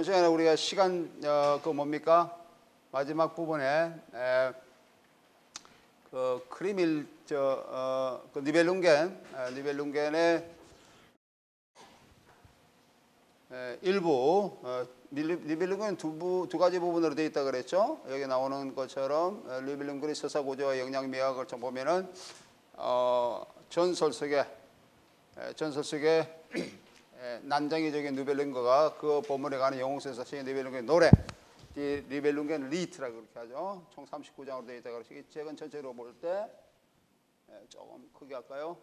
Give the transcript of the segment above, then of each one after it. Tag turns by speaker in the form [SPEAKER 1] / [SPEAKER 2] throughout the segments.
[SPEAKER 1] 저번 시간에 우리가 시간 그 뭡니까? 마지막 부분에 그 크리밀 그 니벨룽겐의 일부 니벨룽겐은 두 가지 부분으로 되어 있다 그랬죠. 여기 나오는 것처럼 니벨룽겐의 서사 구조와 영향 미학을 좀 보면은 전설 속에 난장이적인 니벨룽겐과 그 본문에 가는 영웅의 사실 니벨룽겐 노래, 니벨룽겐 리트라고 그렇게 하죠. 총 39장으로 되어 있다 그러시기. 책은 전체로 볼 때 조금 크게 할까요?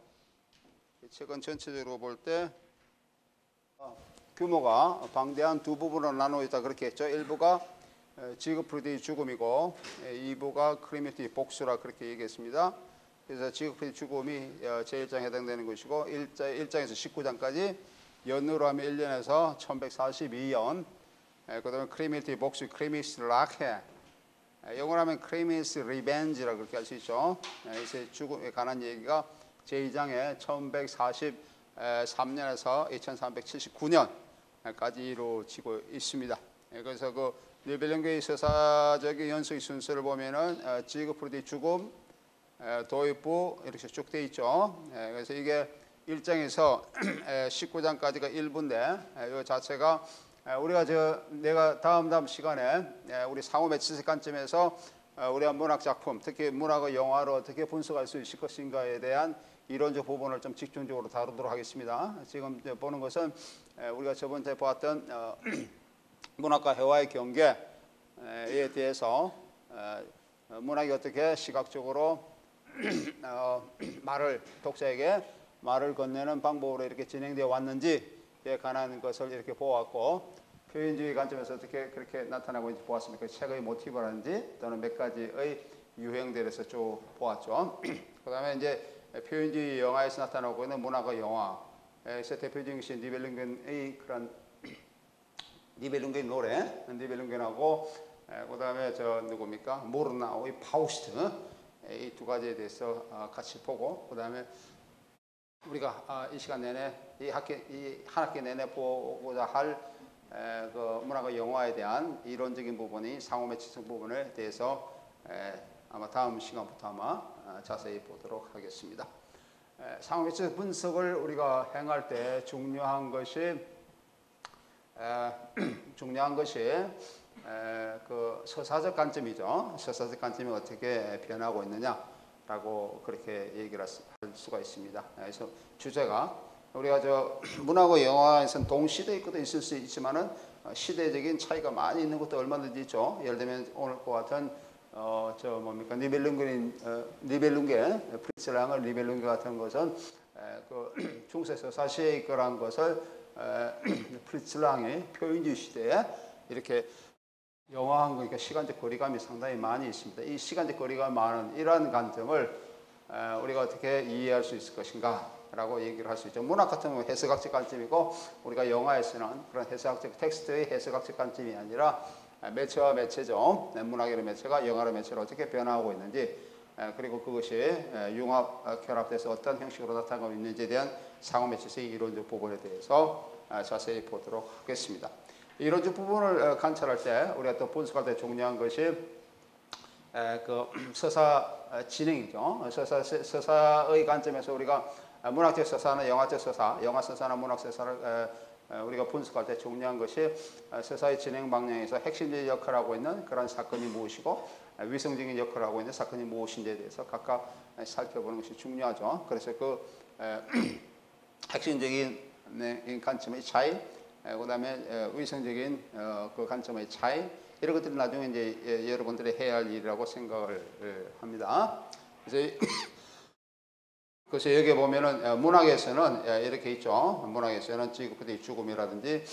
[SPEAKER 1] 책은 전체적으로 볼 때 규모가 방대한 두 부분으로 나누어 있다 그렇게 했죠. 1부가 지그프리드의 죽음이고 2부가 크리미티의 복수라 그렇게 얘기했습니다. 그래서 지그프리드 죽음이 제1장에 해당되는 것이고 1장에서 19장까지 연으로 하면 1년에서 1142년, 그 다음에 크리미티 복수, 크리미스 락해, 영어로 하면 크리미스 리벤지라고 그렇게 할 수 있죠. 이제 죽음에 관한 얘기가 제2장에 1143년에서 2379년까지 이루어지고 있습니다. 그래서 그 니벨룽겐의 서사적인 연속의 순서를 보면은 지그프리드의 죽음, 도입부 이렇게 쭉 돼 있죠. 그래서 이게 1장에서 19장까지가 1부인데 이 자체가 우리가 내가 다음 시간에 우리 상호 매치세 관점에서 우리가 문학 작품, 특히 문학의 영화로 어떻게 분석할 수 있을 것인가에 대한 이론적 부분을 좀 집중적으로 다루도록 하겠습니다. 지금 보는 것은 우리가 저번에 보았던 문학과 회화의 경계에 대해서 문학이 어떻게 시각적으로 독자에게 말을 건네는 방법으로 이렇게 진행되어 왔는지에 관한 것을 이렇게 보았고, 표현주의 관점에서 어떻게 그렇게 나타나고 있는지 보았습니까? 책의 모티브라든지 또는 몇 가지의 유형들에서 쭉 보았죠. 그 다음에 이제 표현주의 영화에서 나타나고 있는 문학의 영화에서 대표적인 것이 니벨룽겐의 그런 니벨룽겐 노래, 니벨룽겐하고 그 다음에 누굽니까? 모르나우의 파우스트, 이 두 가지에 대해서 같이 보고, 그 다음에 우리가 이 시간 내내 이 한 학기 내내 보고자 할 그 문학의 영화에 대한 이론적인 부분이 상호 매치성 부분에 대해서 아마 다음 시간부터 자세히 보도록 하겠습니다. 상호 매치성 분석을 우리가 행할 때 중요한 것이 그 서사적 관점이죠. 서사적 관점이 어떻게 변하고 있느냐라고 그렇게 얘기를 할 수가 있습니다. 그래서 주제가 우리가 문학과 영화에서는 동시대의 것도 있을 수 있지만은 시대적인 차이가 많이 있는 것도 얼마든지 있죠. 예를 들면 오늘 그 같은 니벨룽겐 프리츠 랑의 니벨룽겐 같은 것은 그 중세 서사 시대의 거란 것을 프리츠 랑의 표현주의 시대에 이렇게 영화한 거니까 시간적 거리감이 상당히 많이 있습니다. 이 시간적 거리감이 많은 이러한 관점을 우리가 어떻게 이해할 수 있을 것인가 라고 얘기를 할 수 있죠. 문학 같은 경우는 해석학적 관점이고, 우리가 영화에서는 그런 해석학적 텍스트의 해석학적 관점이 아니라 매체와 매체죠. 문학의 매체가 영화의 매체로 어떻게 변화하고 있는지, 그리고 그것이 융합, 결합돼서 어떤 형식으로 나타나고 있는지에 대한 상호 매체의 이론적 부분에 대해서 자세히 보도록 하겠습니다. 이론적 부분을 관찰할 때 우리가 또 분석할 때 중요한 것이 그 서사 진행이죠. 서사의 관점에서 우리가 문학적 서사나 영화적 서사, 영화 서사나 문학 서사를 우리가 분석할 때 중요한 것이 서사의 진행 방향에서 핵심적인 역할을 하고 있는 그런 사건이 무엇이고 위성적인 역할을 하고 있는 사건이 무엇인지에 대해서 각각 살펴보는 것이 중요하죠. 그래서 그 핵심적인 관점의 차이, 그 다음에 위성적인 그 관점의 차이, 이런 것들이 나중에 이제 여러분들이 해야 할 일이라고 생각을 합니다. 그래서 여기 보면은 문학에서는 이렇게 있죠. 문학에서는 지그프리드의 죽음이라든지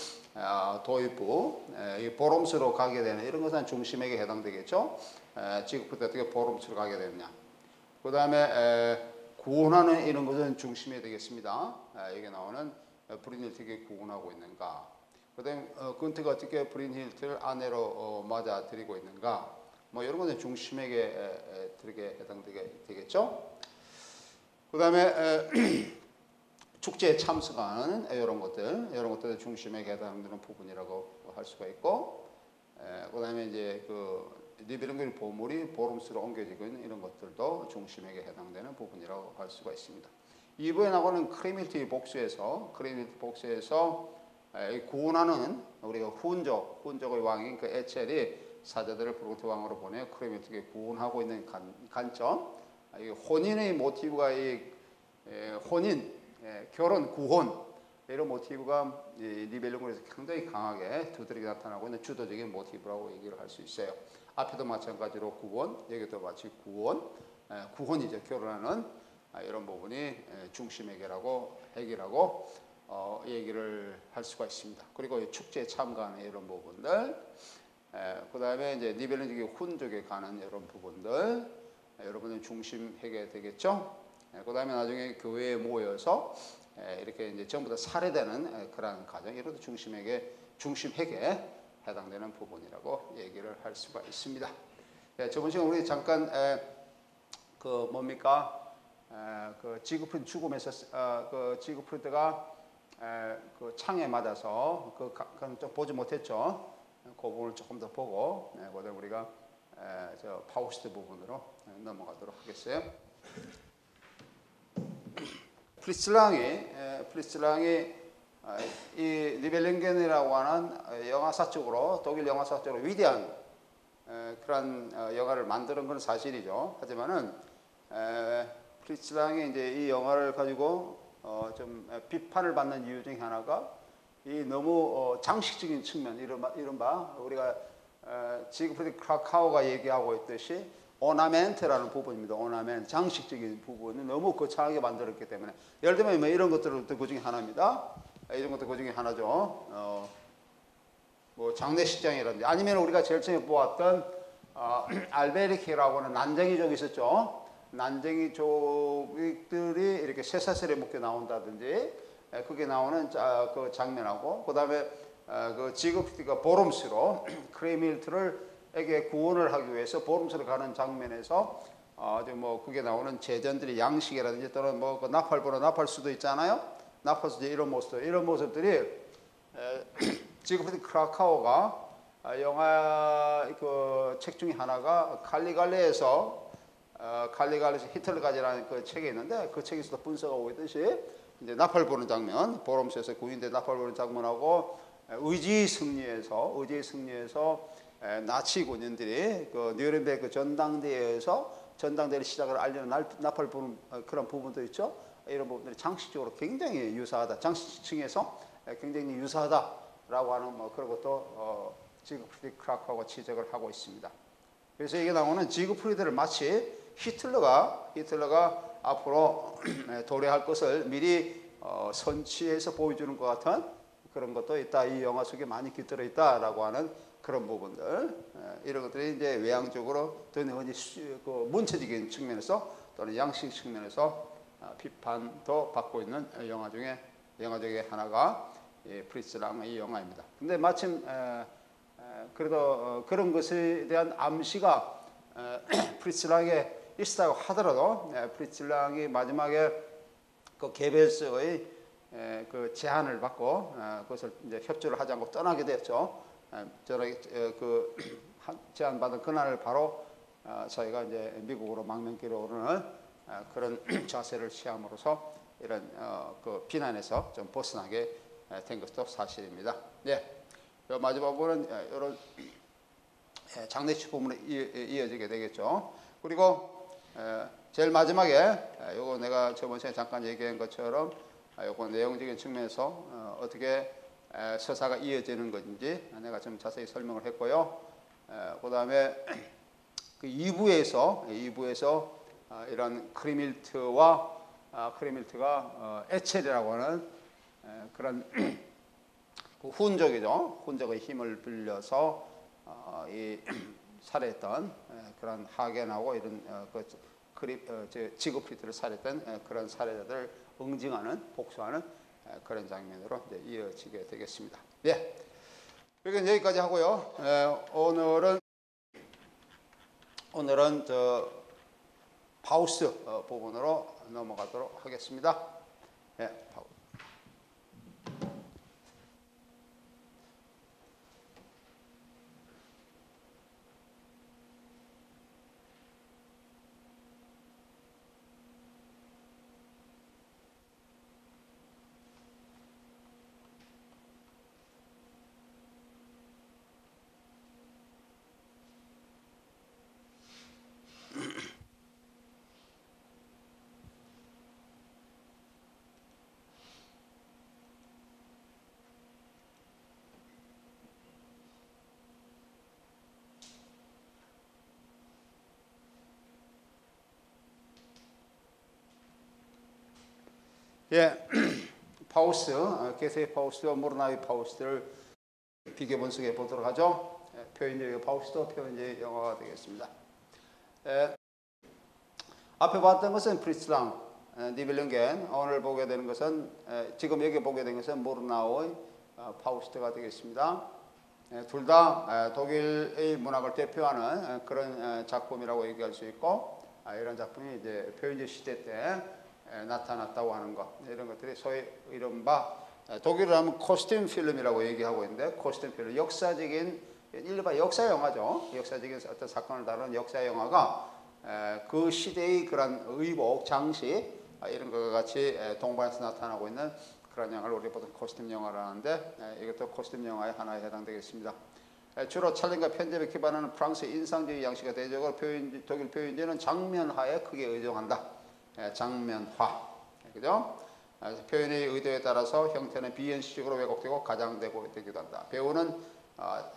[SPEAKER 1] 도입부, 보름수로 가게 되는 이런 것은 중심에게 해당되겠죠. 지그프리드가 어떻게 보름수로 가게 되느냐. 그 다음에 구원하는 이런 것은 중심이 되겠습니다. 여기 나오는 브린힐트를 어떻게 구원하고 있는가. 그 다음에 근트가 어떻게 브린힐트를 아내로 맞아들이고 있는가. 뭐 이런 것은 중심에게 들게 해당되게 되겠죠. 그 다음에 축제에 참석하는 이런 것들 중심에 해당되는 부분이라고 할 수가 있고, 그다음에 이제 그 니베룽겐 보물이 보름스로 옮겨지고 있는 이런 것들도 중심에게 해당되는 부분이라고 할 수가 있습니다. 2부에 나오는 크리밀티 복수에서 구원하는 우리가 훈족의 왕인 그 에첼이 사자들을 브루트 왕으로 보내 크리밀티에 구원하고 있는 관점, 이 혼인의 모티브가 혼인, 결혼, 구혼 이런 모티브가 니벨룽겐에서 굉장히 강하게 두드러기 나타나고 있는 주도적인 모티브라고 얘기를 할 수 있어요. 앞에도 마찬가지로 구원, 여기도 마치 구혼이죠. 결혼하는 이런 부분이 중심에게라고 핵이라고 얘기를 할 수가 있습니다. 그리고 축제에 참가하는 이런 부분들, 그 다음에 이제 니벨룽겐 훈족에 가는 이런 부분들, 여러분의 중심 핵이 되겠죠. 그 다음에 나중에 교회에 모여서 이렇게 이제 전부 다 살해되는 그러한 과정, 이것도 중심 핵에 해당되는 부분이라고 얘기를 할 수가 있습니다. 저번 시간 우리 잠깐 그 뭡니까? 그 지그프리드 죽음에서 그 지그프리드가 그 창에 맞아서 그건 좀 보지 못했죠. 그 부분을 조금 더 보고 그다음에 우리가 저 파우스트 부분으로 넘어가도록 하겠어요. 프리츠랑이 이 니벨룽겐이라고 하는 영화사적으로 독일 영화사적으로 위대한 그런 영화를 만드는 건 사실이죠. 하지만은 프리츠랑이 이제 이 영화를 가지고 좀 비판을 받는 이유 중에 하나가 이 너무 장식적인 측면, 이른바 우리가 지그프리드 크라카우가 얘기하고 있듯이 오나멘트라는 부분입니다. 오나멘트, 장식적인 부분을 너무 거창하게 만들었기 때문에, 예를 들면 뭐 이런 것들도 그 중에 하나입니다. 이런 것도 그 중에 하나죠. 뭐 장례식장이라든지, 아니면 우리가 제일 처음에 보았던 알베르케라고 하는 난쟁이족이 있었죠. 난쟁이족들이 이렇게 쇠사슬에 묶여 나온다든지, 그게 나오는 그 장면하고, 그 다음에 그 지그프리드가 보름스로 크리밀트에게 구원을 하기 위해서 보름스로 가는 장면에서 뭐 그게 나오는 제전들이 양식이라든지 또는 뭐 그 나팔 수도 있잖아요. 나팔수 이런 모습들이 지그프리드 크라카우가 영화 그 책 중에 하나가 칼리갈레에서 히틀러까지라는 그 책이 있는데, 그 책에서도 분석하고 있듯이 이제 나팔 부는 장면, 보름스에서 구인대 나팔 부는 장면하고 의지의 승리에서 나치 군인들이 그 뉴른베르크 전당대회를 시작을 알리는 나팔 부는 그런 부분도 있죠. 이런 부분들이 장식적으로 굉장히 유사하다, 장식층에서 굉장히 유사하다라고 하는 뭐 그런 것도 지그프리드 크라카우가 지적을 하고 있습니다. 그래서 이게 나오는 지그프리드를 마치 히틀러가 앞으로 도래할 것을 미리 선취해서 보여주는 것 같은 그런 것도 있다. 이 영화 속에 많이 깃들어 있다라고 하는 그런 부분들, 이런 것들이 이제 외향적으로 또는 그 문체적인 측면에서 또는 양식 측면에서 비판도 받고 있는 영화 중에 하나가 프리츠랑의 영화입니다. 근데 마침 그래도 그런 것에 대한 암시가 프리츠랑에 있었다고 하더라도 프리츠랑이 마지막에 그 게벨스의 그 제안을 받고 그것을 이제 협조를 하지 않고 떠나게 됐죠. 그 제안받은 그날을 바로 자기가 이제 미국으로 망명길에 오르는 그런 자세를 취함으로써 이런 그 비난에서 좀 벗어나게 된 것도 사실입니다. 네, 마지막 부분은 이런 장례식 부분으로 이어지게 되겠죠. 그리고 제일 마지막에 요거 내가 저번 시간에 잠깐 얘기한 것처럼 요거 내용적인 측면에서 어떻게 서사가 이어지는 건지 내가 좀 자세히 설명을 했고요. 그 다음에 그 2부에서 이런 크리밀트가 에첼이라고 하는 그런 그 훈족이죠. 훈족의 힘을 빌려서 이 살해했던 그런 하겐하고 이런 지그프리드를 살해했던 그런 살해자들을 응징하는, 복수하는 그런 장면으로 이제 이어지게 되겠습니다. 예. 그러니까 여기까지 하고요. 오늘은 저 파우스트 부분으로 넘어가도록 하겠습니다. 예. 예, 파우스트, 게세의 파우스트와 모르나의 파우스트를 비교 분석해 보도록 하죠. 표현적 파우스트, 표현적 영화가 되겠습니다. 앞에 봤던 것은 프리츠랑, 니벨룽겐. 오늘 보게 되는 것은 지금 여기 보게 된 것은 모르나우의 파우스트가 되겠습니다. 둘 다 독일의 문학을 대표하는 그런 작품이라고 얘기할 수 있고, 이런 작품이 이제 표현적 시대 때 나타났다고 하는 것, 이런 것들이 소위 이른바 독일을 하면 코스튬 필름이라고 얘기하고 있는데, 코스튬 필름, 역사적인 일반 역사 영화죠. 역사적인 어떤 사건을 다루는 역사 영화가 그 시대의 그런 의복, 장식 이런 것과 같이 동반해서 나타나고 있는 그런 영화를 우리 보통 코스튬 영화를 하는데, 이것도 코스튬 영화의 하나에 해당되겠습니다. 주로 촬영과 편집에 기반하는 프랑스의 인상주의 양식과 대적으로 독일 표현제는 장면화에 크게 의존한다. 장면화, 그죠? 표현의 의도에 따라서 형태는 비현실적으로 왜곡되고 가장되기도 한다. 배우는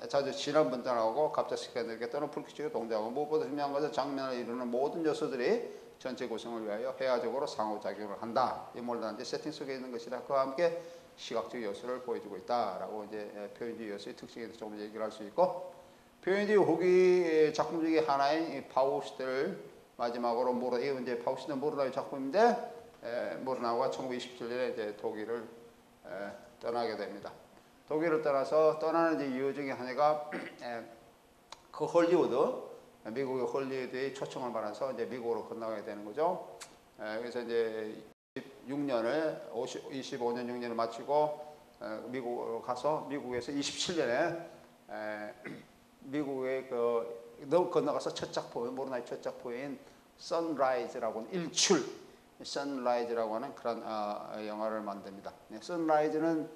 [SPEAKER 1] 자주 진한 분장하고 갑작스럽게 또는 불규칙하게 동작하고, 무엇보다 중요한 것은 장면을 이루는 모든 요소들이 전체 구성을 위하여 회화적으로 상호작용을 한다. 이 몰라는데 세팅 속에 있는 것이라 그와 함께 시각적 요소를 보여주고 있다라고 이제 표현적 요소의 특징에 대해서 조금 얘기를 할 수 있고, 표현적 후기 작품 중에 하나인 이 파우스트를 마지막으로 이제 파우스트는 모르나우의 작품인데, 모르나우가 1927년에 이제 독일을 떠나게 됩니다. 독일을 떠나서 떠나는 이제 이유 중에 하나가 그 헐리우드, 미국의 헐리우드의 초청을 받아서 이제 미국으로 건너가게 되는 거죠. 그래서 이제 25년 6년을 마치고 미국으로 가서 미국에서 27년에 미국에 건너가서 첫 작품, 모르나의 첫 작품인 선라이즈라고 하는 일출, 선라이즈라고 하는 그런 영화를 만듭니다. 선라이즈는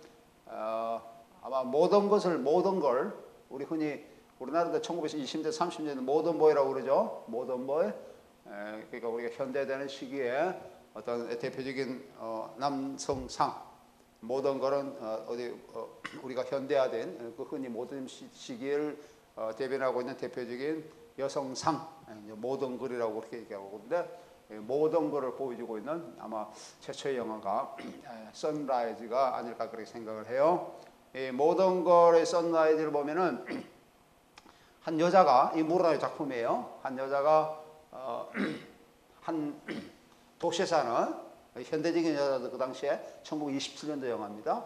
[SPEAKER 1] 아마 모든 걸 우리 흔히 우리나라도 1920년, 30년대 모던보이라고 그러죠. 모던보이. 그러니까 우리가 현대되는 시기에 어떤 대표적인 남성상, 모던걸은 우리가 현대화된 그 흔히 모던 시기를 대변하고 있는 대표적인 여성상, 모던걸이라고 그렇게 얘기하고 있는데, 모던걸을 보여주고 있는 아마 최초의 영화가 선라이즈가 아닐까 그렇게 생각을 해요. 이 모던걸의 선라이즈를 보면은 한 여자가, 이 모르나우의 작품이에요. 한 여자가 한 도시에 사는 현대적인 여자도, 그 당시에 1927년도 영화입니다.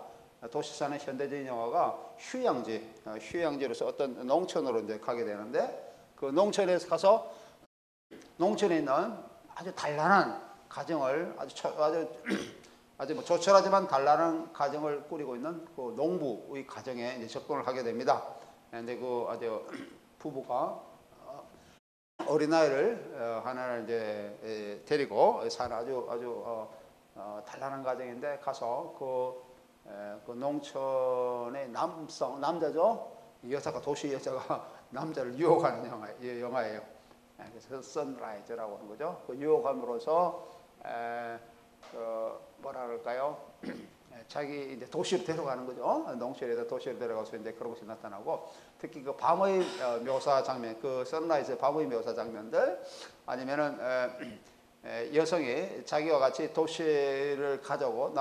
[SPEAKER 1] 도시에 사는 현대적인 영화가 휴양지로서 어떤 농촌으로 이제 가게 되는데, 그 농촌에서 가서 농촌에 있는 아주 단란한 가정을 아주 뭐 조촐하지만 단란한 가정을 꾸리고 있는 그 농부의 가정에 이제 접근을 하게 됩니다. 근데 그 아주 부부가 어린아이를 하나를 이제 데리고 사는 아주 단란한 가정인데, 가서 그 농촌의 남자죠. 도시 여자가 남자를 유혹하는 영화예요. 그래서 선라이즈라고 하는 거죠. 그 유혹함으로써 뭐라 그럴까요? 자기 이제 도시로 데려가는 거죠. 농촌에서 도시로 데려가서 이제 그런 것이 나타나고, 특히 그 밤의 묘사 장면, 그 선라이즈의 밤의 묘사 장면들, 아니면은 여성이 자기와 같이 도시를 가자고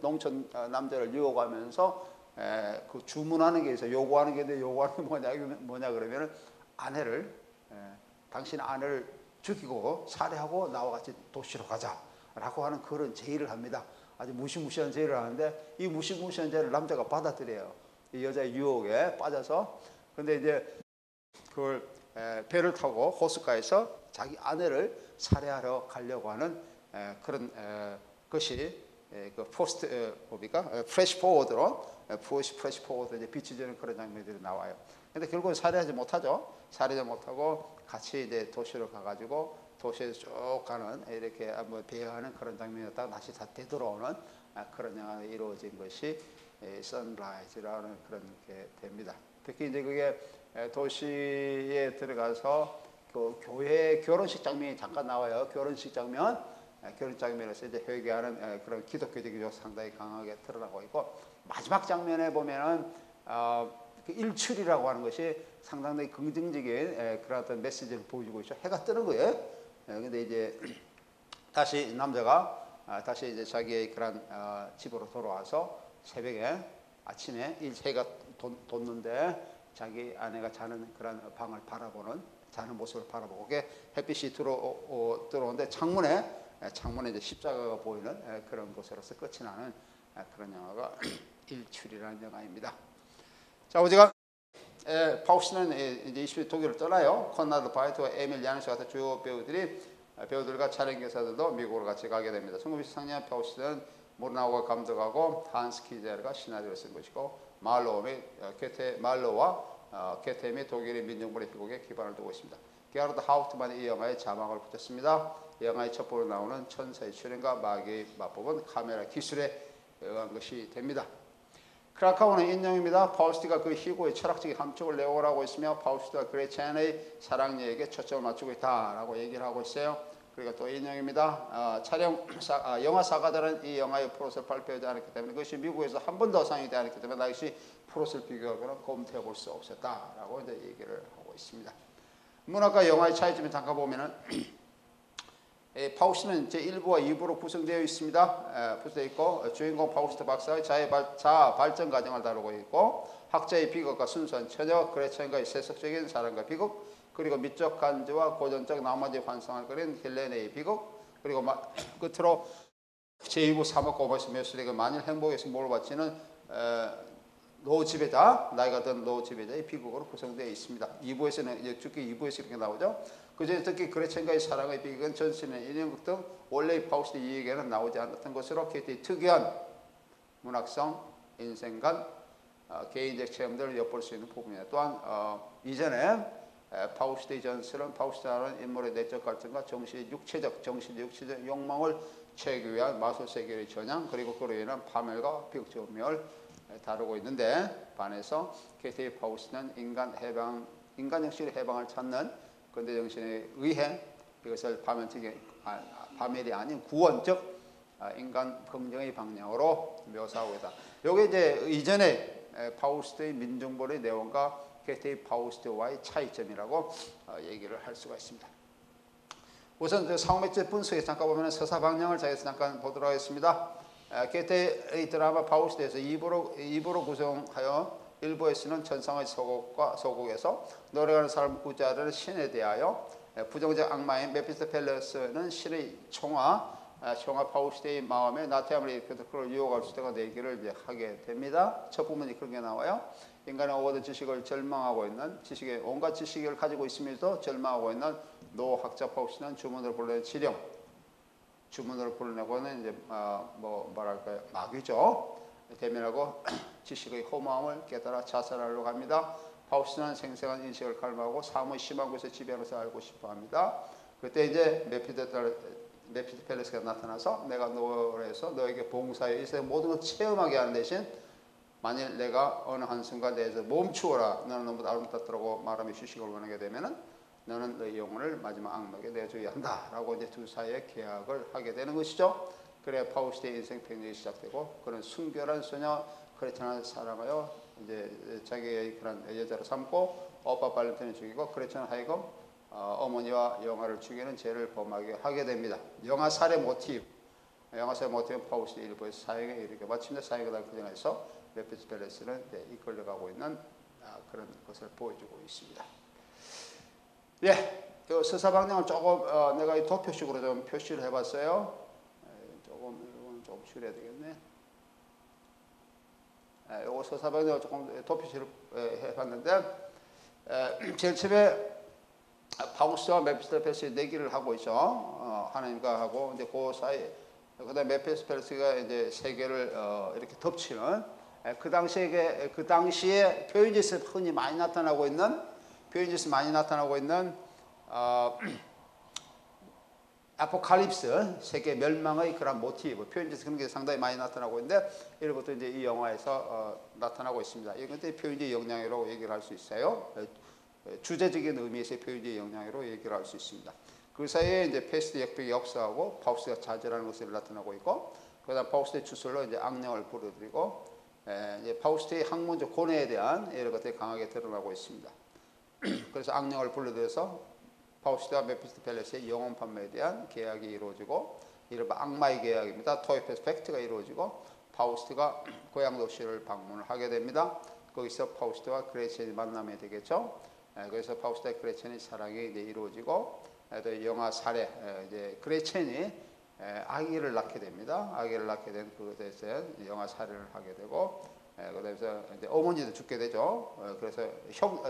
[SPEAKER 1] 농촌 남자를 유혹하면서 그 주문하는 게 있어요. 요구하는 게 있는데, 요구하는 게 뭐냐 그러면은 아내를, 당신 아내를 죽이고 살해하고 나와 같이 도시로 가자라고 하는 그런 제의를 합니다. 아주 무시무시한 제의를 하는데, 이 무시무시한 제의를 남자가 받아들여요. 이 여자의 유혹에 빠져서. 근데 이제 그걸 배를 타고 호숫가에서 자기 아내를 살해하러 가려고 하는 그런 것이 그 프레시 포워드로 이제 비춰지는 그런 장면들이 나와요. 근데 결국은 살해하지 못하죠. 살해하지 못하고 같이 이제 도시로 가가지고 도시에서 쭉 가는, 이렇게 한번 배회하는 그런 장면이었다가 다시 다 되돌아오는 그런 영화가 이루어진 것이 선라이즈라는 그런 게 됩니다. 특히 이제 그게 도시에 들어가서 그 교회 결혼식 장면이 잠깐 나와요. 결혼식 장면에서 이제 회개하는 그런 기독교적인 요소 상당히 강하게 드러나고 있고, 마지막 장면에 보면은 그 일출이라고 하는 것이 상당히 긍정적인 그런 어떤 메시지를 보여주고 있죠. 해가 뜨는 거예요. 근데 이제 다시 남자가 다시 이제 자기의 그런 집으로 돌아와서 새벽에 아침에 해가 돋는데 자기 아내가 자는 그런 방을 바라보는 자는 모습을 바라보고 햇빛이 들어오는데 창문에 이제 십자가가 보이는 그런 곳으로서 끝이 나는 그런 영화가 일출이라는 영화입니다. 자, 우리가 파우스트는 이제 20일 독일을 떠나요. 콘라드 바이트와 에밀 야누스 같은 주요 배우들과 촬영기사들도 미국으로 같이 가게 됩니다. 1923년 파우스트는 모르나우가 감독하고 한스 키제르가 시나리오를 쓴 것이고 말로와 게테 및 독일의 민중물의 희곡에 기반을 두고 있습니다. 게하르드 하우트만이 이 영화에 자막을 붙였습니다. 이 영화의 첫 번으로 나오는 천사의 출현과 마귀의 맞법은 카메라 기술에 의한 것이 됩니다. 크라카우는 인용입니다. 파우스트가 그 희고의 철학적인 함축을 내오라고 있으며 파우스트가 그레첸의 사랑 얘기에 초점을 맞추고 있다라고 얘기를 하고 있어요. 그리고 또 인용입니다. 영화 사가들은 이 영화의 프로세를 발표하지 않았기 때문에 그것이 미국에서 한 번도 상영되지 않았기 때문에 당시 프로세를 비교하거나 검토해 볼 수 없었다라고 이제 얘기를 하고 있습니다. 문학과 영화의 차이점을 잠깐 보면은 파우스트는 제1부와 2부로 구성되어 있습니다. 구성되어 있고 주인공 파우스트 박사의 자아 발전 과정을 다루고 있고 학자의 비극과 순수한 처녀 그레첸과의 세속적인 사랑과 비극 그리고 미적 간주와 고전적 나머지 환상을 그린 헬레네의 비극 그리고 끝으로 제2부 3억 고버스 메스리가 만일 행복에서 몰바치는 노 지배자, 나이가 든 노 지배자의 비극으로 구성되어 있습니다. 2부에서는 특히 2부에서 이렇게 나오죠. 그중에 특히 그레첸과의 사랑의 비극은 전신의 인형극 등 원래의 파우스트 이야기에는 나오지 않았던 것으로 게티의 특이한 문학성, 인생관, 개인적 체험들을 엿볼 수 있는 부분입니다. 또한 이전에 파우스트의 전설은 파우스트라는 인물의 내적 갈등과 육체적 욕망을 채우기 위한 마술 세계의 전향 그리고 그로 인한 파멸과 비극적 운명을 다루고 있는데 반해서 게티의 파우스트는 인간 정신의 해방을 찾는 근대 정신에 의해 이것을 파멸이 아닌 구원적 인간 긍정의 방향으로 묘사하고 있다. 이게 이제 이전에 파우스트의 민중물의 내용과 게티의 파우스트와의 차이점이라고 얘기를 할 수가 있습니다. 우선 상맥적 분석에 잠깐 보면 서사 방향을 잠깐 보도록 하겠습니다. 게테의 드라마 파우스트에서 2부로 구성하여 1부에서는 천상의 소곡에서 노래하는 사람 구자를 신에 대하여 부정적 악마인 메피스토펠레스는 신의 총화 파우스트의 마음에 나태함을 일으켜서 그를 유혹할 수 있다고 얘기를 이제 하게 됩니다. 첫 부분이 그런 게 나와요. 인간의 모든 지식을 절망하고 있는 온갖 지식을 가지고 있으면서도 절망하고 있는 노학자 파우스트는 주문을 불러낸 지령 주문을 불러내고는 이제 뭐랄까요 마귀죠. 대면하고 지식의 허무함을 깨달아 자살하려고 합니다. 파우스트는 생생한 인식을 갈망하고 삶의 심한 곳에 지배하면서 알고 싶어합니다. 그때 이제 메피스토펠레스가 나타나서 내가 노래해서 너에게 봉사해 이 모든 걸 체험하게 하는 대신 만일 내가 어느 한순간 내에서 멈추어라 너는 너무 아름답다고 말하며 휴식을 원하게 되면은 너는 너의 영혼을 마지막 악마에게 내줘야 한다라고 이제 두 사이에 계약을 하게 되는 것이죠. 그래 파우스트의 인생 평정이 시작되고 그는 순결한 소녀 크레첸을 사랑하여 이제 자기의 그런 여자로 삼고 오빠 발렌타인을 죽이고 크레첸을 하여금 어머니와 영아를 죽이는 죄를 범하게 하게 됩니다. 영아 살해 모티브는 파우스트 일부에서 사형에 이르게 마침내 사형에 달기전에서 메피스토펠레스는 이끌려가고 있는 그런 것을 보여주고 있습니다. 예, 서사 방향을 조금 내가 이 도표식으로 좀 표시를 해봤어요. 조금 줄여야 되겠네. 요거 서사 방향을 조금 도표식을 해봤는데 제일 처음에 파우스트와 메피스토펠레스의 내기를 하고 있죠. 하나님과 하고 이제 그 사이 그다음에 메피스토펠레스가 이제 세계를 이렇게 덮치는 그 당시에 표현지에서 흔히 많이 나타나고 있는 아포칼립스 세계 멸망의 그런 모티브 표현지에서 그런 게 상당히 많이 나타나고 있는데 이런 것도 이제 이 영화에서 나타나고 있습니다. 이것도 표현지의 영향이라고 얘기를 할 수 있어요. 주제적인 의미에서의 표현지의 영향으로 얘기를 할 수 있습니다. 그 사이에 이제 페스트 역병이 역사하고 파우스트가 좌절하는 것을 나타나고 있고, 그다음 파우스트의 주술로 이제 악령을 불러들이고, 이제 파우스트의 학문적 고뇌에 대한 이런 것들이 강하게 드러나고 있습니다. 그래서 악령을 불러들여서 파우스트와 메피스토펠레스의 영혼 판매에 대한 계약이 이루어지고, 이른바 악마의 계약입니다. 토이페스 팩트가 이루어지고 파우스트가 고향 도시를 방문을 하게 됩니다. 거기서 파우스트와 그레첸이 만나게 되겠죠. 그래서 파우스트와 그레첸의 사랑이 이제 이루어지고 또 영화 살해 이제 그레첸이 아기를 낳게 됩니다. 아기를 낳게 된 그것에 대해서 영화 살해를 하게 되고 그래서 이제 어머니도 죽게 되죠. 그래서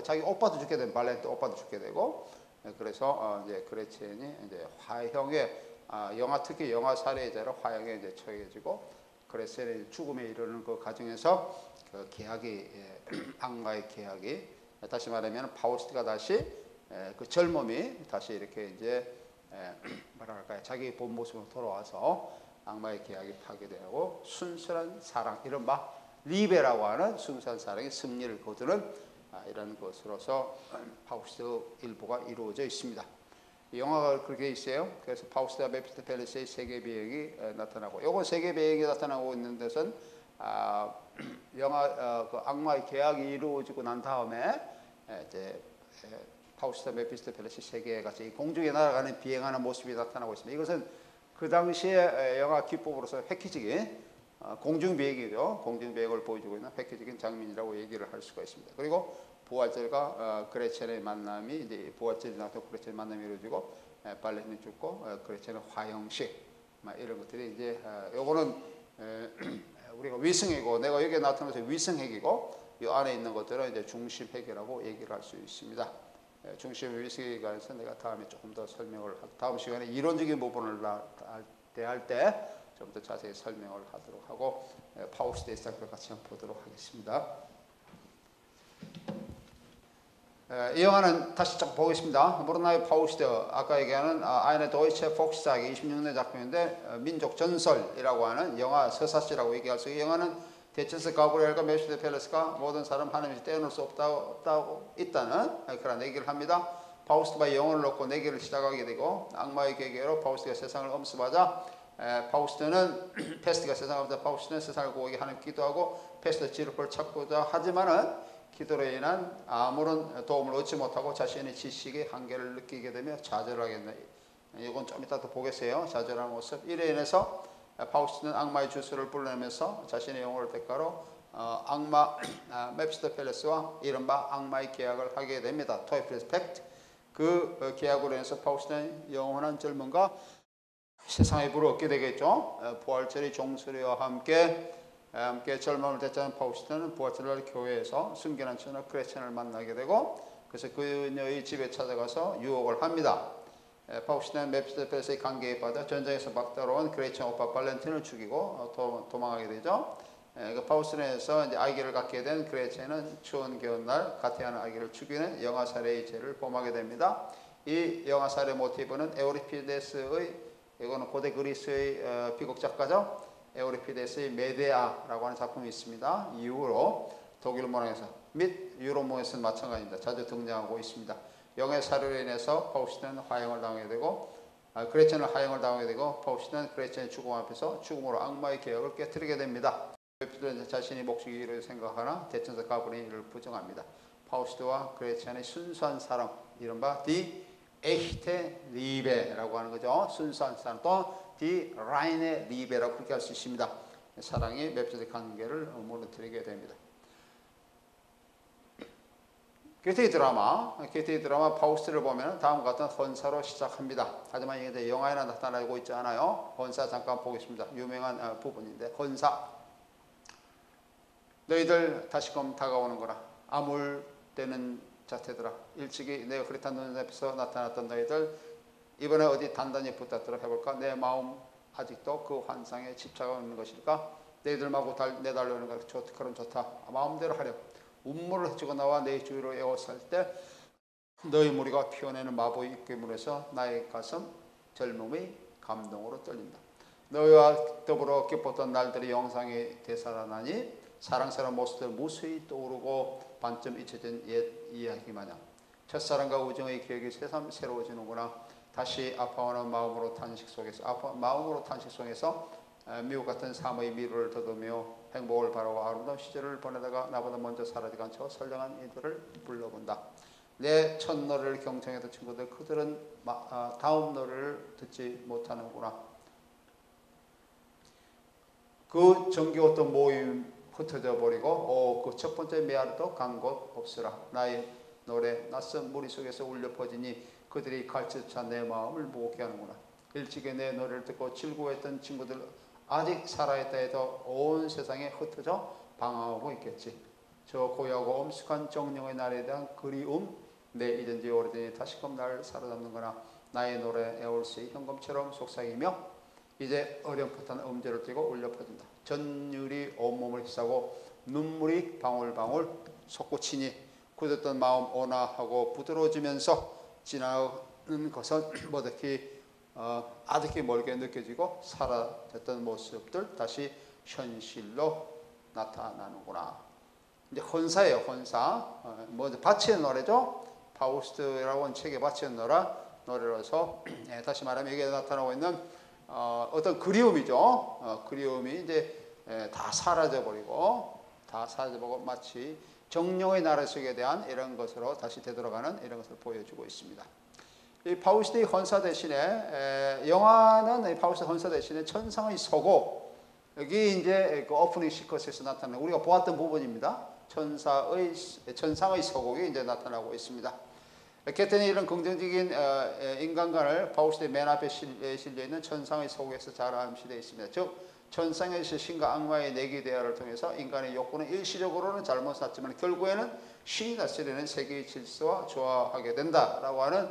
[SPEAKER 1] 자기 오빠도 죽게 된 발렌트 오빠도 죽게 되고 그래서 이제 그레첸이 이제 화형에 특히 영화 살해자로 화형에 이제 처해지고 그레첸이 죽음에 이르는 그 과정에서 그 계약이 악마의 계약이 다시 말하면 파우스트가 다시 그 젊음이 다시 이렇게 이제 뭐랄까요 자기 본 모습으로 돌아와서 악마의 계약이 파괴되고 순수한 사랑 이른바 리베라고 하는 순수한 사랑의 승리를 거두는 이런 것으로서 파우스트 일부가 이루어져 있습니다. 이 영화가 그렇게 있어요. 그래서 파우스트와 메피스토펠레스의 세계 배경이 나타나고, 요거 세계 배경이 나타나고 있는 데서는 영화 그 악마의 계약이 이루어지고 난 다음에 이제 파우스트와 메피스토펠레스 세계에 같이 공중에 날아가는 비행하는 모습이 나타나고 있습니다. 이것은 그 당시에 영화 기법으로서 획기적인 공중 비행이죠. 공중 비행을 보여주고 있는 획기적인 장면이라고 얘기를 할 수가 있습니다. 그리고 부활절과 그레첸의 만남이 이제 부활절이 나서 그레첸의 만남이 이루어지고 발렌이 죽고 그레첸의 화형식 이런 것들이 이제 요거는 우리가 위승핵이고 내가 여기에 나타나서 위승핵이고 이 안에 있는 것들은 이제 중심핵이라고 얘기를 할 수 있습니다. 중심 위승핵에 관해서 내가 다음에 조금 더 설명을 다음 시간에 이론적인 부분을 대할 때 좀 더 자세히 설명을 하도록 하고 파우스트의 시작을 같이 한번 보도록 하겠습니다. 이 영화는 다시 좀 보겠습니다. 무르나이 파우스트 아까 얘기하는 아이네 도이체 폭시작의 26년 작품인데 민족 전설이라고 하는 영화 서사시라고 얘기할 수 있어요. 이 영화는 대천스 가브리엘과 메피스토펠레스가 모든 사람 하나님이 떼어놓을 수 있다는 그런 얘기를 합니다. 파우스트가 영혼을 놓고 내기를 시작하게 되고 악마의 계계로 파우스트가 세상을 엄습하자 파우스트는 페스트가 세상을 엄습하자 파우스트는 세상을 구하게 하나님 기도하고 페스트 지름을 찾고자 하지만은 기도로 인한 아무런 도움을 얻지 못하고 자신의 지식의 한계를 느끼게 되며 좌절하게 된다. 이건 좀 이따 또 보겠어요. 좌절하는 모습. 이로 인해서 파우스트는 악마의 주술을 불러내면서 자신의 영혼을 대가로 악마 메피스토펠레스와 이른바 악마의 계약을 하게 됩니다. 토이페스 팩트. 그 계약으로 인해서 파우스트는 영원한 젊음과 세상의 부를 얻게 되겠죠. 부활절의 종소리와 함께 젊음을 되찾은 파우스트는 부활절 교회에서 순결한 처녀 그레첸을 만나게 되고 그래서 그녀의 집에 찾아가서 유혹을 합니다. 파우스트는 메피스토펠레스의 관계에 빠져 전쟁에서 막다로운 그레첸 오빠 발렌틴을 죽이고 도망하게 되죠. 파우스트에서 이제 아기를 갖게 된 그레첸은 추운 겨울날 가태하는 아기를 죽이는 영아 살해의 죄를 범하게 됩니다. 이 영아 살해 모티브는 에우리피데스의 이거는 고대 그리스의 비극 작가죠. 에우리피데스의 메데아라고 하는 작품이 있습니다. 이후로 독일 문학에서 및 유럽 문학에서는 마찬가지입니다. 자주 등장하고 있습니다. 영의 살해로 인해서 파우스트는 화형을 당하게 되고 그레첸은 화형을 당하게 되고 파우스트는 그레첸의 죽음 앞에서 죽음으로 악마의 계약을 깨뜨리게 됩니다. 메피스토펠레스는 자신이 목숨이라고 생각하나 대천사 가브리엘이 이를 부정합니다. 파우스트와 그레첸의 순수한 사랑 이른바 디 에히테 리베라고 하는 거죠. 순수한 사랑 또 디 라인의 리베라고 그렇게 할 수 있습니다. 사랑이 맵스의 관계를 무너뜨리게 됩니다. 게티 드라마 파우스트를 보면 다음과 같은 헌사로 시작합니다. 하지만 이게 영화에는 나타나고 있지 않아요. 헌사 잠깐 보겠습니다. 유명한 부분인데 헌사. 너희들 다시금 다가오는 거라. 아물대는 자태들아. 일찍이 내가 흐릿한 눈 앞에서 나타났던 너희들 이번에 어디 단단히 붙잡도록 해볼까? 내 마음 아직도 그 환상에 집착하고 있는 것일까? 너희들 마구 내달려오는 거 그럼 좋다. 마음대로 하렴. 운물을 헤치고 나와 내 주위로 에워쌀 때 너희 무리가 피워내는 마법의 입김물에서 나의 가슴 젊음의 감동으로 떨린다. 너희와 더불어 기뻤던 날들이 영상이 되살아나니 사랑스러운 모습들 무수히 떠오르고 반쯤 잊혀진 옛 이야기 마냥 첫사랑과 우정의 기억이 새삼 새로워지는구나. 다시 아파하는 마음으로 탄식 속에서 미국 같은 삶의 미루를 더듬며 행복을 바라고 아름다운 시절을 보내다가 나보다 먼저 사라져간 저 선량한 이들을 불러본다. 내 첫 노래를 경청했던 친구들 그들은 다음 노래를 듣지 못하는구나. 그 정겨웠던 모임 흩어져 버리고 그 첫 번째 메아리도 간 곳 없으라. 나의 노래 낯선 무리 속에서 울려 퍼지니 그들이 갈치차 내 마음을 무겁게 하는구나. 일찍이 내 노래를 듣고 즐거워했던 친구들 아직 살아있다 해도 온 세상에 흩어져 방황하고 있겠지. 저 고요하고 엄숙한 정령의 날에 대한 그리움, 내 잊은 지 오래되니 다시금 날 사로잡는구나. 나의 노래 에올스의 현금처럼 속삭이며 이제 어렴풋한 음절을 띄고 울려 퍼진다. 전율이 온몸을 휘싸고 눈물이 방울방울 솟구치니 굳었던 마음 온화하고 부드러워지면서 지나가는 것은 아득히 멀게 느껴지고 사라졌던 모습들 다시 현실로 나타나는구나. 이제 헌사예요, 헌사. 바치는 노래죠. 파우스트라고 하는 책에 바치는 노래로서 다시 말하면 여기에 나타나고 있는 어떤 그리움이죠. 그리움이 이제 다 사라져버리고 마치 정령의 나라 속에 대한 이런 것으로 다시 되돌아가는 이런 것을 보여주고 있습니다. 이 파우스트의 헌사 대신에 영화는 이 파우스트 헌사 대신에 천상의 서고, 여기 이제 그 오프닝 시퀀스에서 나타나는 우리가 보았던 부분입니다. 천상의 서곡이 이제 나타나고 있습니다. 게테는 이런 긍정적인 인간관을 파우스트의 맨 앞에 실려 있는 천상의 서곡에서 잘 암시되어 있습니다. 즉 천상에서 신과 악마의 내기 대화를 통해서 인간의 욕구는 일시적으로는 잘못 샀지만 결국에는 신이 다스리는 세계의 질서와 조화하게 된다라고 하는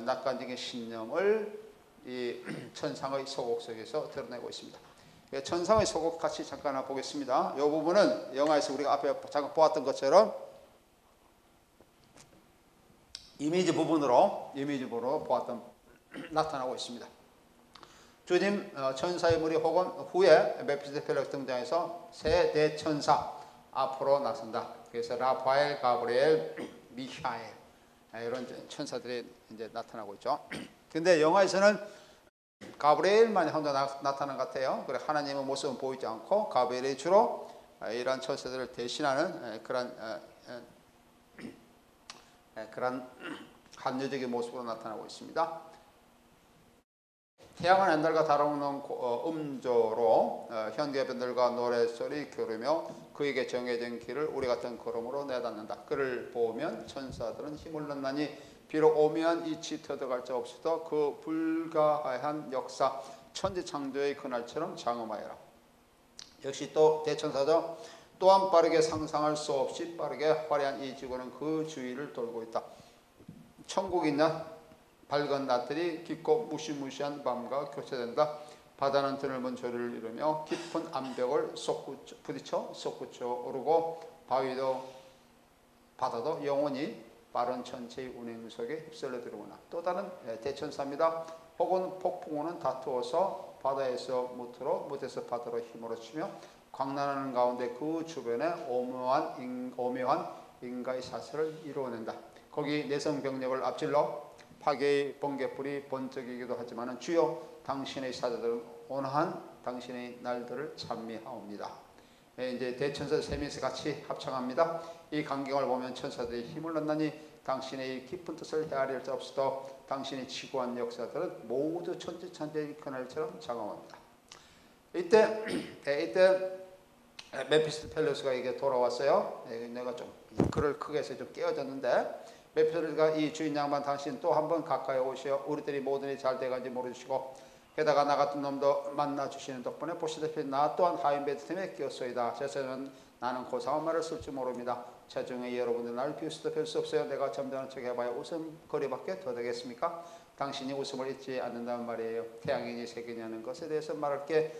[SPEAKER 1] 낙관적인 신념을 이 천상의 서곡 속에서 드러내고 있습니다. 천상의 서곡 같이 잠깐 보겠습니다. 이 부분은 영화에서 우리가 앞에 잠깐 보았던 것처럼 이미지 부분으로 나타나고 있습니다. 주님 천사의 무리 혹은 후에 메피스토펠레스 등장해서 세 대천사 앞으로 나선다. 그래서 라파엘, 가브리엘, 미샤엘 이런 천사들이 이제 나타나고 있죠. 근데 영화에서는 가브리엘만 혼자 나타난 것 같아요. 그래 하나님의 모습은 보이지 않고 가브리엘이 주로 이러한 천사들을 대신하는 그런 합리적인 모습으로 나타나고 있습니다. 태양은 엔달과 달아오는 음조로 현대변들과 노래소리 겨루며 그에게 정해진 길을 우리 같은 걸음으로 내닫는다. 그를 보면 천사들은 힘을 넣나니 비록 오묘한 이치 터득할 자 없어도 그 불가한 역사 천지창조의 그날처럼 장엄하여라. 역시 또 대천사죠. 또한 빠르게 상상할 수 없이 빠르게 화려한 이 지구는 그 주위를 돌고 있다. 천국이 있는 밝은 낮들이 깊고 무시무시한 밤과 교차된다. 바다는 드넓은 조류를 이루며 깊은 암벽을 솟구쳐 오르고 바다도 영원히 빠른 천체의 운행 속에 휩쓸려 들어오나. 또 다른 대천사입니다. 혹은 폭풍 오는 다투어서 바다에서 무트로 무트에서 바다로 힘으로 치며 광란하는 가운데 그 주변에 오묘한 인가의 사슬을 이루어낸다. 거기 내성 병력을 앞질러 파괴의 번개불이 번쩍이기도 하지만 주여 당신의 사자들은 온화한 당신의 날들을 찬미하옵니다. 이제 대천사 세 명이 같이 합창합니다. 이 광경을 보면 천사들이 힘을 얻나니 당신의 깊은 뜻을 헤아릴 자 없어도 당신의 지구한 역사들은 모두 천지창조의 그날처럼 장엄합니다. 이때 메피스토펠레스가 이게 돌아왔어요. 내가 좀 글을 크게 해서 좀 깨어졌는데, 메피스토펠레스가 이 주인 양반 당신 또 한 번 가까이 오시어 우리들이 모든 일이 잘 돼가는지 모르시고 게다가 나 같은 놈도 만나주시는 덕분에 보시다시피 나 또한 하인베드 틈에 끼었소이다. 제사는 나는 고상한 말을 쓸 줄 모릅니다. 체중에 여러분들 나를 비웃어도 별 수 없어요. 내가 점잖은 척 해봐야 웃음거리밖에 더 되겠습니까? 당신이 웃음을 잊지 않는다는 말이에요. 태양이니 세계니 하는 것에 대해서 말할 게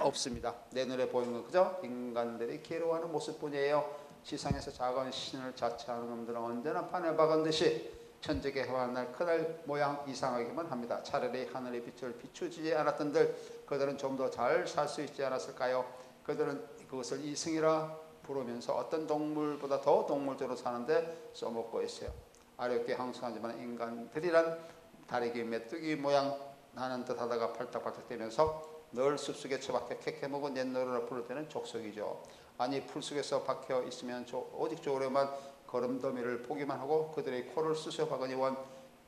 [SPEAKER 1] 없습니다. 내 눈에 보이는 건 그저 인간들이 괴로워하는 모습뿐이에요. 지상에서 작은 신을 자처하는 놈들은 언제나 판에 박은 듯이 천적의 해와 날 그날 모양 이상하기만 합니다. 차라리 하늘의 빛을 비추지 않았던들 그들은 좀 더 잘 살 수 있지 않았을까요? 그들은 그것을 이승이라 부르면서 어떤 동물보다 더 동물적으로 사는데 써먹고 있어요. 아렵게 항상하지만 인간들이란 다리기 메뚜기 모양 나는 듯 하다가 팔딱팔딱대면서 늘 숲속에 처박혀 캐캐먹은 옛 노래를 부를 때는 족속이죠. 아니 풀속에서 박혀 있으면 오직 조그만 거름더미를 보기만 하고 그들의 코를 쑤셔 박으니원.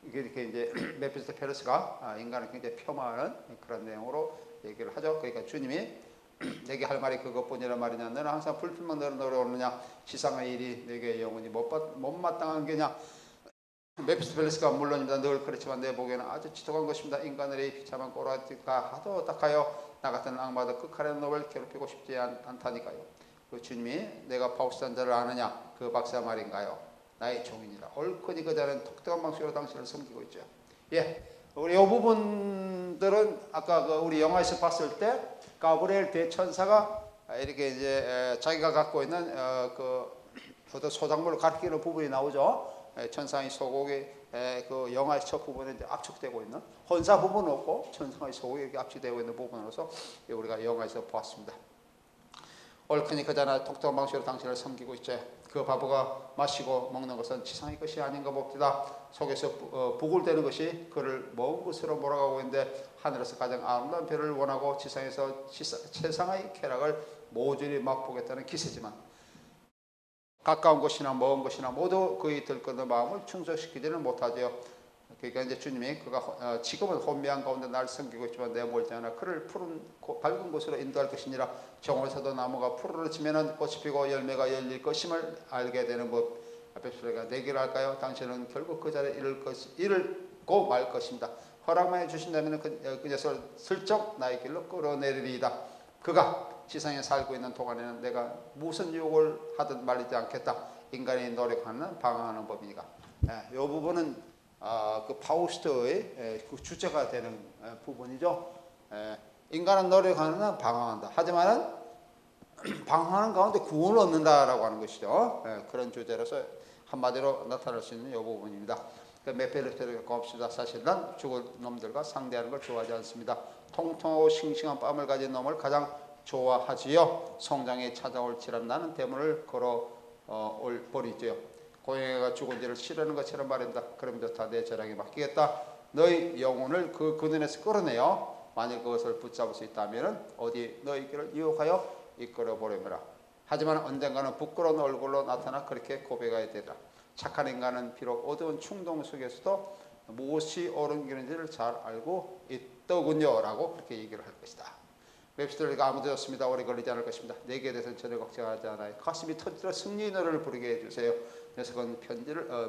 [SPEAKER 1] 이렇게 이제 메피스토펠레스가 인간을 굉장히 폄하하는 그런 내용으로 얘기를 하죠. 그러니까 주님이 내게 할 말이 그것뿐이란 말이냐. 너는 항상 불필만 노려오느냐. 지상의 일이 내게 영원히 못마땅한 게냐. 메피스토펠레스가 물론입니다. 늘 그렇지만 내 보기에는 아주 지독한 것입니다. 인간들의 비참한 꼬라지가 하도 딱하여 나 같은 악마도 극한의 놈을 괴롭히고 싶지 않다니까요. 그 주님이 내가 파우스트한 자를 아느냐. 그 박사 말인가요. 나의 종이니라. 옳거니 그 자는 독특한 방식으로 당신을 섬기고 있죠. 예, 우리 이 부분들은 아까 우리 영화에서 봤을 때 가브리엘 대천사가 이렇게 이제 자기가 갖고 있는 그 어떤 소작물을 가리키는 부분이 나오죠. 천상의 소곡이 그 영화의 첫 부분에 이제 압축되고 있는 혼사 부분은 없고 천상의 소곡이 이렇게 압축되고 있는 부분으로서 우리가 영화에서 보았습니다. 옳거니 그자나 독특한 방식으로 당신을 섬기고 있지. 그 바보가 마시고 먹는 것은 지상의 것이 아닌가 봅니다. 속에서 부글대는 것이 그를 먼 곳으로 몰아가고 있는데 하늘에서 가장 아름다운 별을 원하고 지상에서 세상의 쾌락을 모조리 맛보겠다는 기세지만 가까운 곳이나 먼 곳이나 모두 그의 들끓는 마음을 충족시키지는 못하지요. 그러니까 이제 주님이 그가 지금은 혼미한 가운데 날 섬기고 있지만 내 멀지 않아 그를 푸른 밝은 곳으로 인도할 것이니라. 정원에서도 나무가 푸르러지면은 꽃이 피고 열매가 열릴 것임을 알게 되는 법. 앞에 소리가 내기를 할까요? 당신은 결국 그 자리에 이르고 말 것입니다. 허락만 해주신다면 그 녀석을 슬쩍 나의 길로 끌어내리리이다. 그가 지상에 살고 있는 동안에는 내가 무슨 유혹을 하든 말리지 않겠다. 인간이 노력하는 방황하는 법이니까. 이 부분은 그 파우스트의 그 주제가 되는 부분이죠. 인간은 노력하는 방황한다. 하지만은 방황하는 가운데 구원을 얻는다라고 하는 것이죠. 그런 주제로서 한마디로 나타날 수 있는 이 부분입니다. 메펠레스를 곱습니다. 사실 난 죽을 놈들과 상대하는 걸 좋아하지 않습니다. 통통하고 싱싱한 뺨을 가진 놈을 가장 좋아하지요. 성장이 찾아올지란 나는 대문을 걸어 버리지요. 고양이가 죽은 지를 싫어하는 것처럼 말한다. 그럼 좋다. 내 재량에 맡기겠다. 너희 영혼을 그 눈에서 끌어내요. 만일 그것을 붙잡을 수 있다면 어디 너희 길을 유혹하여 이끌어 보려라. 하지만 언젠가는 부끄러운 얼굴로 나타나 그렇게 고백해야 되리라. 착한 인간은 비록 어두운 충동 속에서도 무엇이 옳은 길인지를 잘 알고 있더군요. 라고 그렇게 얘기를 할 것이다. 웹스터가 아무도 없습니다. 오래 걸리지 않을 것입니다. 내게 대해서는 전혀 걱정하지 않아요. 가슴이 터지도록 승리의 노래를 부르게 해주세요. 녀석은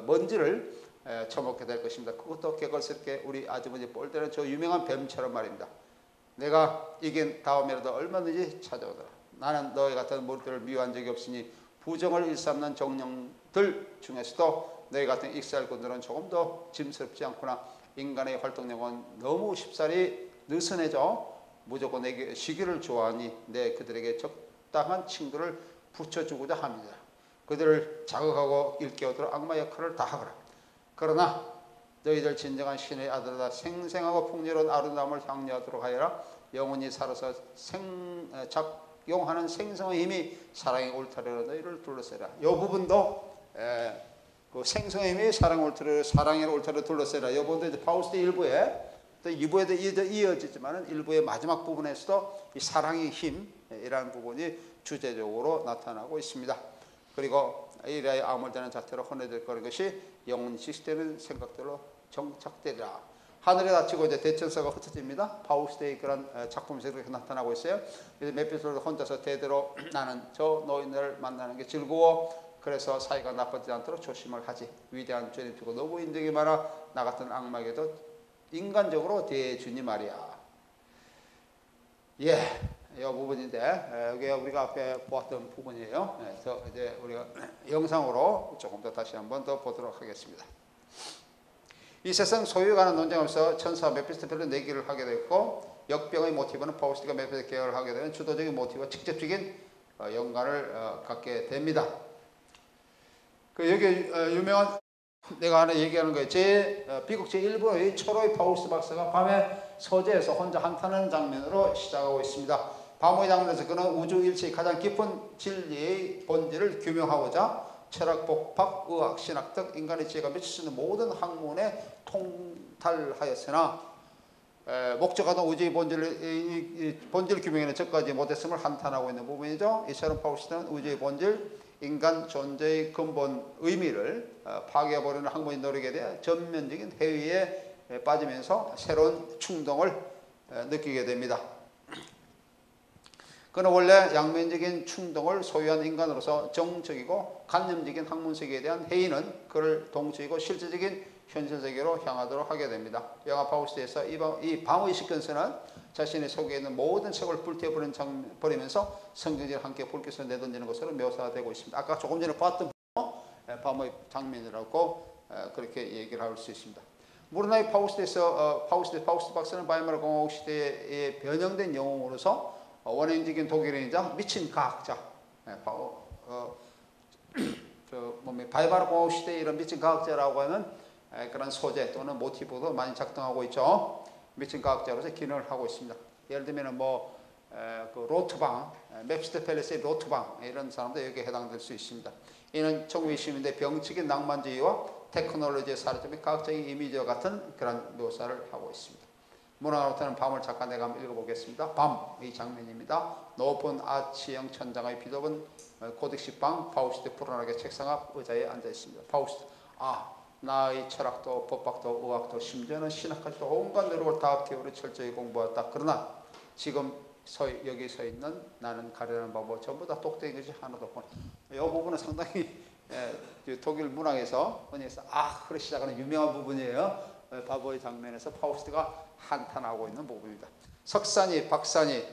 [SPEAKER 1] 먼지를 처먹게 될 것입니다. 그것도 개걸스럽게 우리 아주머니 뻘대는 저 유명한 뱀처럼 말입니다. 내가 이긴 다음에라도 얼마든지 찾아오더라. 나는 너희 같은 무리들을 미워한 적이 없으니 부정을 일삼는 정령들 중에서도 너희 같은 익살꾼들은 조금 더 짐스럽지 않구나. 인간의 활동력은 너무 쉽사리 느슨해져 무조건 내게 시기를 좋아하니 내 그들에게 적당한 친구를 붙여주고자 합니다. 그들을 자극하고 일깨우도록 악마 역할을 다하거라. 그러나 너희들 진정한 신의 아들이다. 생생하고 풍요로운 아름다움을 향유하도록 하여라. 영원히 살아서 작용하는 생성의 힘이 사랑의 울타리로 너희를 둘러싸라. 이 부분도 그 생성의 힘이 사랑의 울타리로 둘러싸라. 이 부분도 이제 파우스트 1부에 또 2부에도 이어지지만 1부의 마지막 부분에서도 이 사랑의 힘이라는 부분이 주제적으로 나타나고 있습니다. 그리고 이리하여 아물되는 자태로 혼내될 거는 것이 영원히 지식되는 생각들로 정착되리라. 하늘에 닫히고 이제 대천사가 흩어집니다. 파우스트의 그런 작품에서 그렇게 나타나고 있어요. 그래서 메피스토펠레스 혼자서 대대로 나는 저 노인을 만나는 게 즐거워. 그래서 사이가 나빠지지 않도록 조심을 하지. 위대한 죄를 주고 너무 인정이 많아 나 같은 악마에게도 인간적으로 대해주니 말이야. 예, 이 부분인데 여기 우리가 앞에 보았던 부분이에요. 그래서 이제 우리가 영상으로 조금 더 다시 한번 더 보도록 하겠습니다. 이 세상 소유가는 논쟁에서 천사 메피스토펠레스 내기를 하게 됐고 역병의 모티브는 파우스트가 메피스토펠레스 계열을 하게 되는 주도적인 모티브와 직접적인 연관을 갖게 됩니다. 그 여기 유명한 내가 하나 얘기하는 거예요. 비극 제1부의 초로의 파우스트 박사가 밤에 서재에서 혼자 한탄하는 장면으로 시작하고 있습니다. 밤의 장면에서 그는 우주 일체의 가장 깊은 진리의 본질을 규명하고자 철학, 복학, 의학, 신학 등 인간의 지혜가 미칠 수 있는 모든 학문에 통달하였으나 목적하던 우주의 본질 규명에는 저까지 못했음을 한탄하고 있는 부분이죠. 이처럼 파우스트는 우주의 본질, 인간 존재의 근본 의미를 파괴해버리는 학문의 노력에 대해 전면적인 회의에 빠지면서 새로운 충동을 느끼게 됩니다. 그는 원래 양면적인 충동을 소유한 인간으로서 정적이고 관념적인 학문세계에 대한 회의는 그를 동적이고 실제적인 현실 세계로 향하도록 하게 됩니다. 영화 파우스트에서 이 밤의 시퀀스는 자신의 속에 있는 모든 책을 불태워버리면서 성경을 함께 불빛을 내던지는 것으로 묘사가 되고 있습니다. 아까 조금 전에 봤던 밤의 장면이라고 그렇게 얘기를 할 수 있습니다. 무르나이 파우스트 박사는 바이마르 공화국 시대에 변형된 영웅으로서 원형적인 독일인이자 미친 과학자, 바이마르 공화국 시대의 이런 미친 과학자라고 하는 그런 소재 또는 모티브도 많이 작동하고 있죠. 미친 과학자로서 기능을 하고 있습니다. 예를 들면 그 로트방, 맵스터 팰리스의 로트방 이런 사람도 여기에 해당될 수 있습니다. 이는 1920년대 병적인 낭만주의와 테크놀로지의 사례점의 과학적인 이미지와 같은 그런 묘사를 하고 있습니다. 문화로부터는 밤을 잠깐 내가 한번 읽어보겠습니다. 밤, 이 장면입니다. 높은 아치형 천장의 비좁은 고딕식 방, 파우스트 불안하게 책상 앞 의자에 앉아 있습니다. 파우스트, 나의 철학도 법학도 의학도 심지어는 신학까지도 온갖 노력을 다 기울여 철저히 공부했다. 그러나 지금 여기 서 있는 나는 가려는 바보 전부 다 똑똑한 것이 하나도 없고, 이 부분은 상당히 독일 문학에서 은혜에서 그래 시작하는 유명한 부분이에요. 바보의 장면에서 파우스트가 한탄하고 있는 부분입니다. 석사니 박사니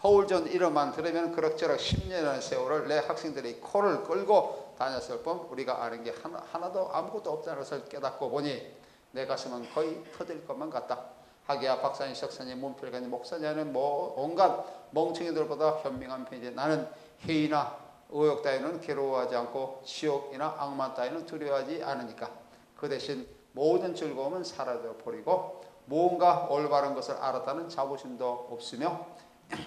[SPEAKER 1] 허울전 이름만 들으면 그럭저럭 10년이라는 세월을 내 학생들이 코를 끌고 다녔을 뿐 우리가 아는 게 하나도 아무것도 없다는 것을 깨닫고 보니 내 가슴은 거의 터질 것만 같다. 하기야 박사님, 석사님, 문필가님, 목사님은 온갖 멍청이들보다 현명한 편이지 나는 회의나 의욕 따위는 괴로워하지 않고 지옥이나 악만 따위는 두려워하지 않으니까 그 대신 모든 즐거움은 사라져 버리고 무언가 올바른 것을 알았다는 자부심도 없으며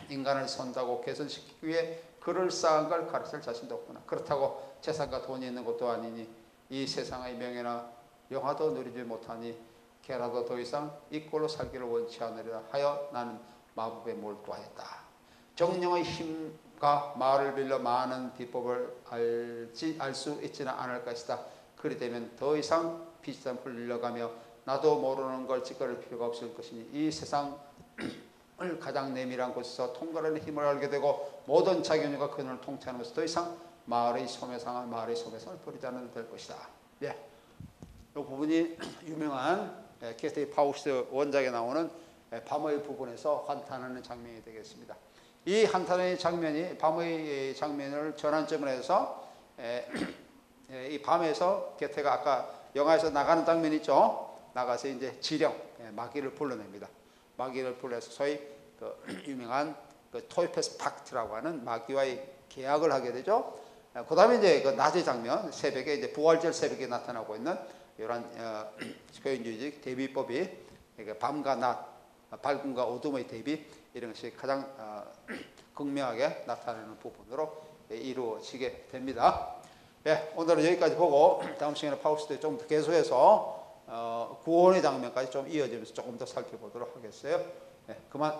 [SPEAKER 1] 인간을 선다고 개선시키기 위해 그럴싸한 걸 가르칠 자신도 없구나. 그렇다고 재산과 돈이 있는 것도 아니니 이 세상의 명예나 영화도 누리지 못하니 개라도 더 이상 이 꼴로 살기를 원치 않으리라 하여 나는 마법에 몰두하였다. 정령의 힘과 말을 빌려 많은 비법을 알 수 있지는 않을 것이다. 그리 되면 더 이상 비슷한 풀려가며 나도 모르는 걸 찌꺼릴 필요가 없을 것이니 이 세상을 가장 내밀한 곳에서 통과하는 힘을 알게 되고 모든 자기원과 그들을 통치하면서 더 이상 마을의 소매상을 버리지 않아도 될 것이다. 이 부분이 유명한 게스트 파우스트 원작에 나오는 밤의 부분에서 한탄하는 장면이 되겠습니다. 이 한탄의 장면이 밤의 장면을 전환점을 해서 이 밤에서 게테가 아까 영화에서 나가는 장면 있죠. 나가서 이제 지령, 마귀를 불러냅니다. 마귀를 불러서 소위 그 유명한 그 토이페스 팍트라고 하는 마귀와의 계약을 하게 되죠. 그 다음에 이제 그 낮의 장면, 새벽에 이제 부활절 새벽에 나타나고 있는 이런 표현주의적 대비법이 밤과 낮, 밝음과 어둠의 대비 이런 것이 가장 극명하게 나타나는 부분으로 이루어지게 됩니다. 오늘은 여기까지 보고 다음 시간에 파우스트 좀 더 계속해서 구원의 장면까지 좀 이어지면서 조금 더 살펴보도록 하겠어요. 그만.